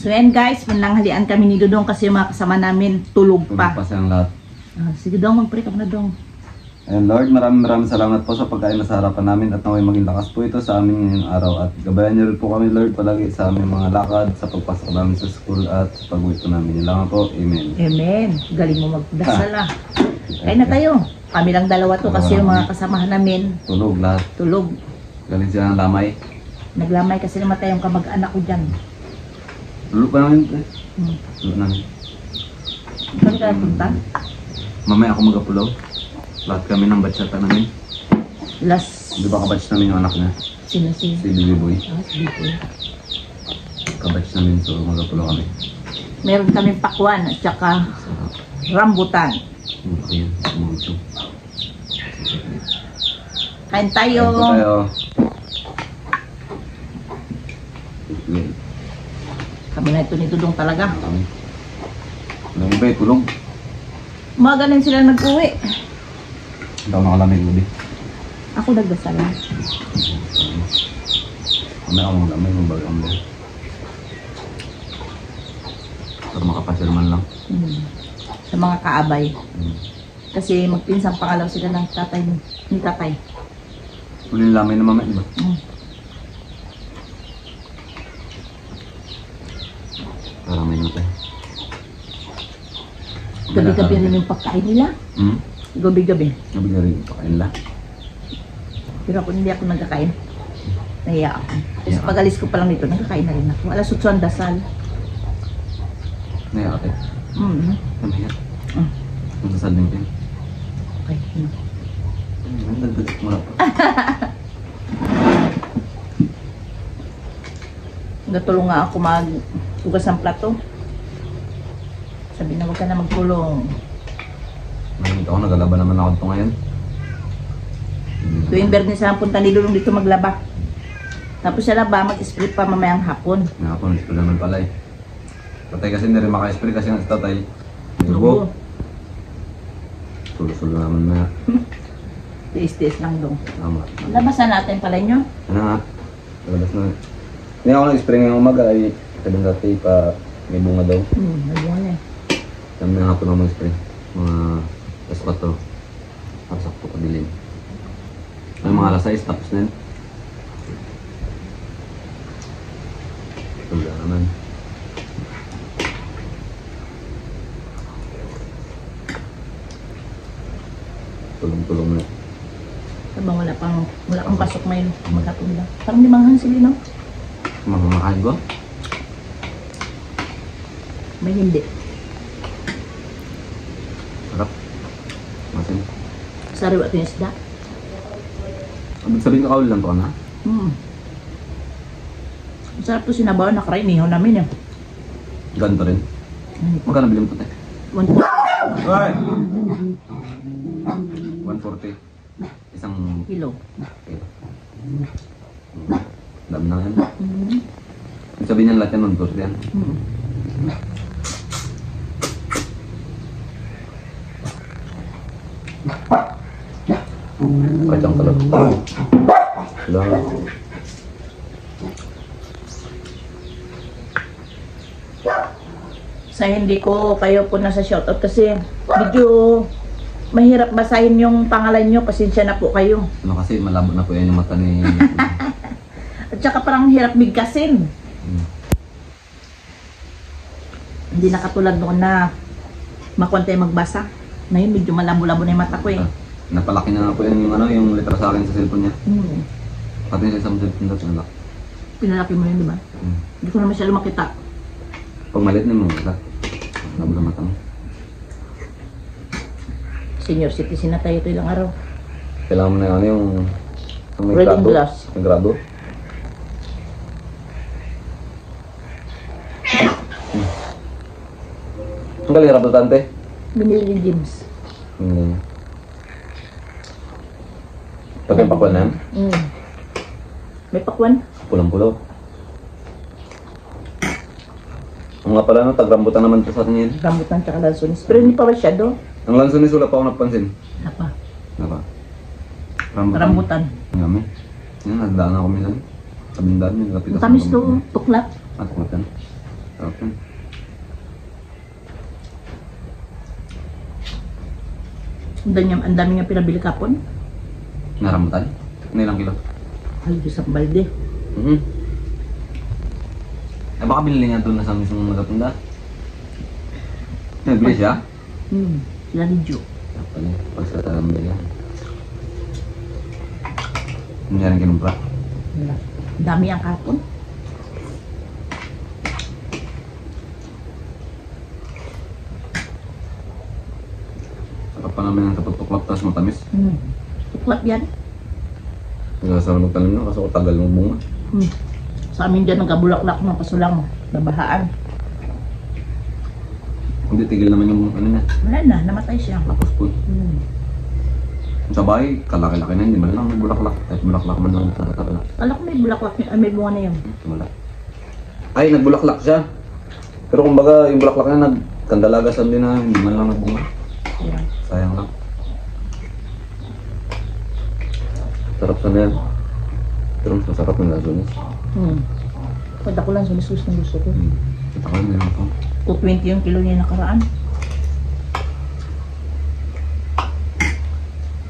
So yan guys, mananghalian kami ni Dodong kasi yung mga kasama namin tulog Tulog pa. pa siyang lahat. Sige Dong, mag-pray ka na Dong. And Lord, maraming salamat po sa pagkain na sa harapan namin at naway maging lakas po ito sa amin ngayong araw. At gabayan niyo rin po kami Lord palagi sa aming mga lakad, sa pagpasok namin sa school at sa pag-uwi po namin. Yun lang po. Amen. Amen. Galing mo magdasal ah. Kain na tayo. Kami lang dalawa to kasi yung mga kasamahan namin Tulog lahat. tulog. Galing siya ng lamay. Naglamay kasi namatay yung kamag-anak ko dyan. Tulog pa namin. Hmm. Tulog namin. Saan ka napunta? Mamaya ako mag-apulaw. Lahat kami ng batsyata namin. Last, Di ba kabatch namin yung anak niya? sino si? Si Bibi Boy. Si Bibi. Kabatch namin so mag-apulaw kami. Meron kaming pakwan at saka rambutan. Ayan. Mucho. Kain tayo. Ayan po tayo. Ayan. Kami na ito ni Dudong talaga. Kami. Alam mo ba tulog? Umaga na sila nag-uwi. Hindi ako nakalamig gabi. Ako nagdasal. Mamaya ako maglamig ng bagay ang buhay. Para makapasyal man lang. Sa mga kaabay. Hmm. Kasi magpinsang pangalaw sila ng tatay ni tatay. Uli yung lamay na mamaya, di ba? Parang may natin. Gabi-gabi rin yung pagkain nila. Hmm? Gabi-gabi. Nabigla rin yung pakain nila. Pero ako hindi ako nagkakain. Nahiya ako. Kasi Yeah. pag alis ko pa lang dito, nagkakain na rin ako. Alas 8 ang dasal. Naya ate. Namaya. Magsasal din kayo. Okay. Ang dagdagsik mo na pa. Natulong nga ako maghugas ng plato. Sabi na huwag ka na magtulong. Nangit ako, nagalaba naman ako ito ngayon. Tuwing Bernes na punta ni Lulong dito maglaba. Tapos siya laba, mag-spray pa mamayang hapon. Nga po, nag-spray naman pala eh. Tatay kasi hindi rin maka-spray kasi nga sa tatay. Oo. Sulo-sulo naman na. Tiis-tiis lang dong. Tama. Labasan natin pala nyo. Ano nga? Labas na. Hindi ako nag-spray ngayong umaga ay kadang dati pa may bunga daw. Nagbuhan eh. Kami nga po na mag-spray. Mga alas 4. Para sakto pa dilim. Ay mga alas 6 tapos na yun. Wala naman. Tulong-tulong na. Sabang wala kang pasok ngayon. Maghapon lang. Parang limanghan sila, no? Mamamakain ko? May hindi. Harap. Masin. Sariwa ito yung isda. Abig sabihin kakawal lang to ka na? Masarap ito sinabaw. Nakarain. Ihaw namin eh. Ganito rin. Magkano bilhin mo ito? 140. Ay! 140. Isang kilo. kilo. Dami na yan. Ibig sabihin niyan lahat yan, 140 yan. Kacang talaga. Salamat. Sa hindi ko kayo po nasa shoutout kasi medyo mahirap basahin yung pangalan nyo. Pasensya na po kayo. Ano kasi, malabo na po yan yung mata ni... At saka parang hirap bigkasin. Hindi na katulad noon na makontay magbasa. Ngayon medyo malabo-labo na yung mata ko eh. Napalaki na nga po yan yung, ano, yung letra sa akin sa cellphone niya. Pati yung isang cellphone daw, pinalaki. Pinalaki mo yun, di ba? Hindi ko na masyado makita. Pag maliit na yung mga mata. Malabo na mata mo. Senior citizen na tayo ito ilang araw. Kailangan mo na yung ano yung may Reading grado. glass. May grado. Ang galing harap na tante. Binili ni James. Pati yung pakwan na yan. May pakwan? Pulang-pulaw. Ang nga pala no, tagrambutan naman ito sa atin yan. Rambutan tsaka lansones. Pero hindi pa masyado. Ang lansones wala pa ako napansin. Apa? Wala pa. Rambutan. Ang gami. Yan, nagdaan ako minsan. Sa bindaan, may lapit. Ang tamis to, tuklat. Tuklat yan. Sarap yun. Ang dami niya pinabili kapon. Narambutan? Ano ilang kilo? Ay, isang balde. Eh baka binili niya doon na sa mismong magatunda. Nabili siya? Sila ni Jo. Pala, pag sa talambil yan. Hindi niya rin kinumpra. Wala. Ang dami ang kapon. Sarap pa namin ang kapag tuklap tapos matamis. Tuklap yan. Nagkasama magtanim na kasi tagal ng bunga. Sa amin dyan nagkabulaklak ng kasulang. Nabahaan. Hindi, tigil naman yung ano niya. Wala na, namatay siya. Tapos po. Sa bahay, kalaki-laki na hindi man lang may bulaklak. Kahit bulaklak man lang sa tabla. Alam ko may bulaklak, may bunga na yun. Wala. Ay, nagbulaklak siya. Pero kumbaga, yung bulaklak niya nagkandalagasan din na hindi man lang nagbunga. Yan. Sayang lang. Sarap sana yan. Pero mas masarap ng lasones. Pwede ko lang sumisus ng gusto ko. Kita ko yun, meron pa. 220 yung kilo niya nakaraan.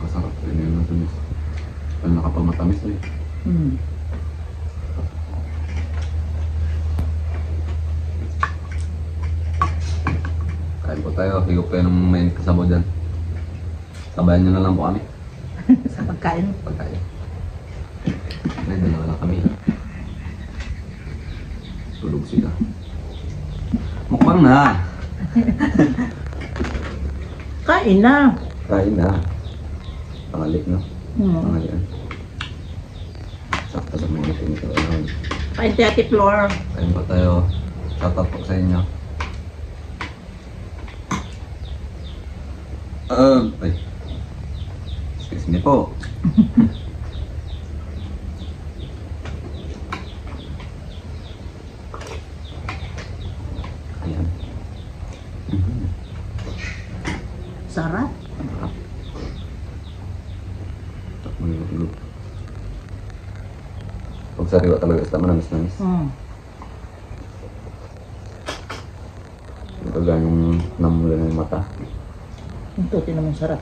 Masarap rin yung lasones. Kaya nakapamatamis eh. Kain po tayo, higop kayo ng mainit kasabaw dyan. Sabayan nyo na lang po kami. Sa pagkain. Pagkain. Ay, dalawa lang kami. Tulog sila. Mukbang na! Kain na. Kain na. Pangalik, no? Pangalian. Sakto sa mga meeting ito. Kain tayo, Ate Flor. Kain po tayo. Shoutout po sa inyo. Ay. Excuse me po. Ayan. Sarap. Magulog. Pag sariwa talaga sa manamis-namis. Talaga yung namula ng mata. Yung tuti naman sarap.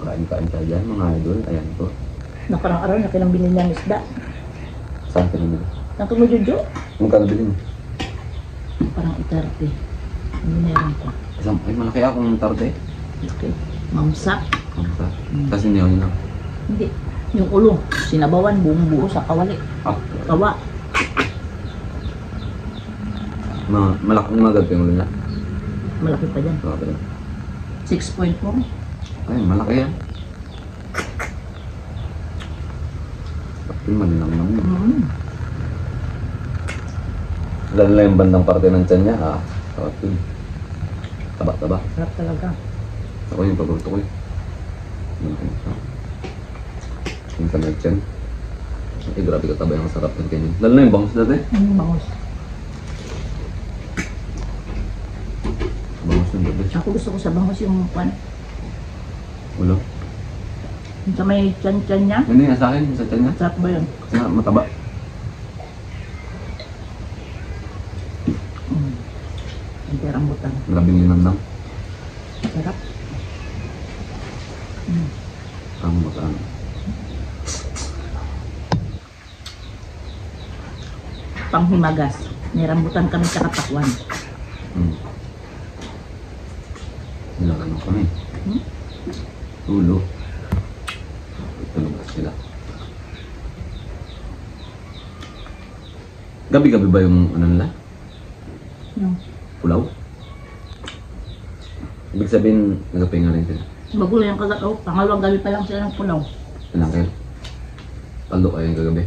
Kain-kain tayo dyan mga idol. Ayan po. Nakarang araw na kinang binili ng isda. Saan ka nabili? Ang kumujojo. Anong ka nabili mo? Parang itarte. Hindi meron ko. Isang, ay malaki akong tarte. Okay. Mamsak. Kamsa. Kasi hindi ako yun lang. Hindi. Yung ulo. Sinabawan, buong buo sa kawali. Ah, Kawa. malaking magad yung ulo niya. Malaki pa dyan. Malaki yan. 6.4. Ay, malaki yan. Tapi malinang naman. Lalo na yung bandang parte ng tiyan niya, ha? Sarap yun. Taba-taba. Sarap talaga. Ako yung paborito ko eh. Yung sa may tiyan. Eh, grabe ka taba yung sarap ng ganyan. Lalo na yung bangus dati. Bangus. Bangus yung dati. Ako gusto ko sa bangus yung pan. Ulo. Yung sa may tiyan-tiyan niya. Hindi nga sa akin, yung sa tiyan niya. Sarap ba yun? Kasi nga, mataba. Hindi rambutan. Grabing linamnam. Sarap. Rambutan. Panghimagas. May rambutan kami sa katakwan. Nilagan kami. Ulo. Tulog sila. Gabi-gabi ba yung ano nila? Yung Pulaw? Ibig sabihin, nagapahinga rin sila. bagulo yung kagataw. Pangalawang gabi pa lang sila ng pulaw. Ilang kayo? Paldo kayo yung kagabi.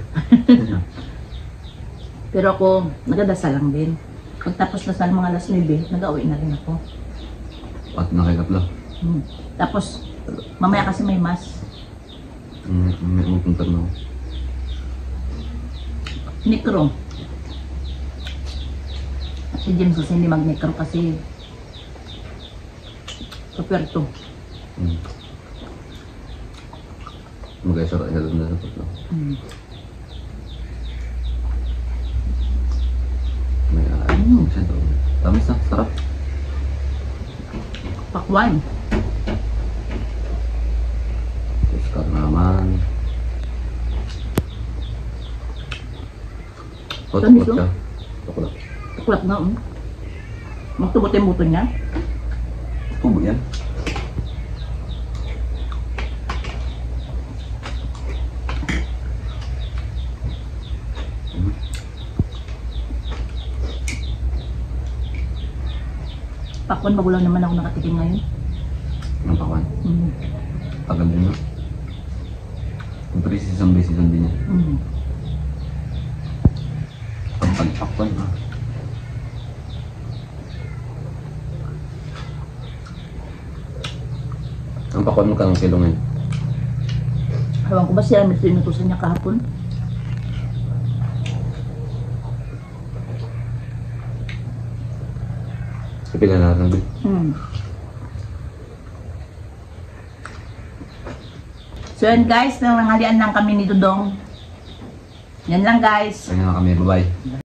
Pero ako, nagadasal lang din. Pagtapos dasal mga alas 9, nag-uwi na rin ako. At nakikapla. Tapos, mamaya kasi may mas. May pupunta na ako. Necro. Si James kasi hindi mag-necro kasi Roberto. guys, sarap na doon sa putlo. May siya doon. Tamis na, sarap. Pakwan. Oscar naman. Tamis, Tukot oh. siya. Tukot. Tuklat na, magtubot yung buto niya. Tubo yan. Pakwan, bago lang naman ako nakatikim ngayon. Ang pakwan. Tagal din, no? Siyempre, isang beses lang din yan. Ang pagpakwan, ah. Ang pakwan mo ka ng kilo ngayon. Ewan ko ba siya, may sinutusan niya kahapon. Kapila na lang din. So yan guys, nanghalian lang kami ni Dudong. Yan lang guys. Kanya na kami, bye-bye.